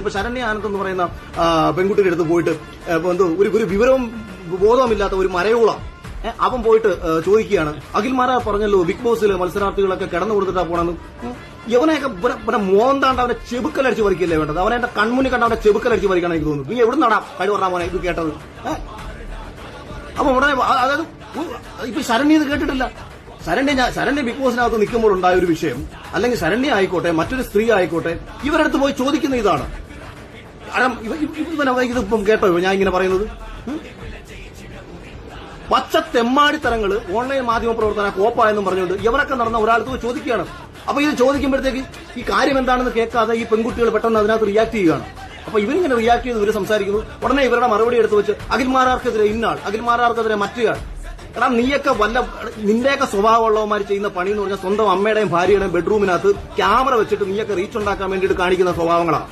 ഇപ്പൊ ശരണ്യ ആനന്ദ് എന്ന് പറയുന്ന പെൺകുട്ടിയുടെ അടുത്ത് പോയിട്ട് എന്തോ ഒരു വിവരവും ബോധവുമില്ലാത്ത ഒരു മരയോളം അവൻ പോയിട്ട് ചോദിക്കുകയാണ്, അഖിൽമാരാർ പറഞ്ഞല്ലോ ബിഗ് ബോസിൽ മത്സരാർത്ഥികളൊക്കെ കിടന്നു കൊടുത്തിട്ടാ പോണെന്ന്. യവനെയൊക്കെ മോന്താണ്ട് അവന്റെ ചെബുക്കലടിച്ച് പറിക്കല്ലേ വേണ്ടത്. അവനെ എന്റെ കൺമുന്നിൽ കണ്ട അവന്റെ ചെബുക്കലടിച്ച് പറിക്കണം എനിക്ക് തോന്നുന്നു. നീ എവിടെ നടാ കഴിവ് പറഞ്ഞാ മോനെ ഇത് കേട്ടത്? അപ്പൊ ഉടനെ അതായത് ഇപ്പൊ ശരണ്യ ഇത് കേട്ടിട്ടില്ല. ശരണ്യ ബിഗ് ബോസിനകത്ത് നിൽക്കുമ്പോൾ ഉണ്ടായ ഒരു വിഷയം, അല്ലെങ്കിൽ ശരണ്യ ആയിക്കോട്ടെ മറ്റൊരു സ്ത്രീ ആയിക്കോട്ടെ, ഇവരടുത്ത് പോയി ചോദിക്കുന്ന ഇതാണ്. കാരണം ഇതിപ്പം കേട്ടോ ഞാൻ ഇങ്ങനെ പറയുന്നത്? പച്ച തെമ്മാടിത്തരങ്ങള് ഓൺലൈൻ മാധ്യമ പ്രവർത്തന കോപ്പായെന്നും പറഞ്ഞുകൊണ്ട് ഇവരൊക്കെ നടന്ന ഒരാൾക്ക് പോയി ചോദിക്കുകയാണ്. അപ്പൊ ഇത് ചോദിക്കുമ്പോഴത്തേക്ക് ഈ കാര്യം എന്താണെന്ന് കേൾക്കാതെ ഈ പെൺകുട്ടികൾ പെട്ടെന്ന് അതിനകത്ത് റിയാക്ട് ചെയ്യുകയാണ്. അപ്പൊ ഇവരിങ്ങനെ റിയാക്ട് ചെയ്ത് ഇവര് സംസാരിക്കുന്നു. ഉടനെ ഇവരുടെ മറുപടി എടുത്ത് വെച്ച് അഖിൽമാരാർക്കെതിരെ ഇന്നാൾ, അഖിൽമാരാർക്കെതിരെ മറ്റൊരാൾ. എടാ നീയൊക്കെ നിന്റെയൊക്കെ സ്വഭാവമുള്ളവന്മാർ ചെയ്യുന്ന പണി എന്ന് പറഞ്ഞാൽ സ്വന്തം അമ്മയുടെയും ഭാര്യയുടെയും ബെഡ്റൂമിനകത്ത് ക്യാമറ വെച്ചിട്ട് നീയൊക്കെ റീച്ച് ഉണ്ടാക്കാൻ വേണ്ടിയിട്ട് കാണിക്കുന്ന സ്വഭാവങ്ങളാണ്.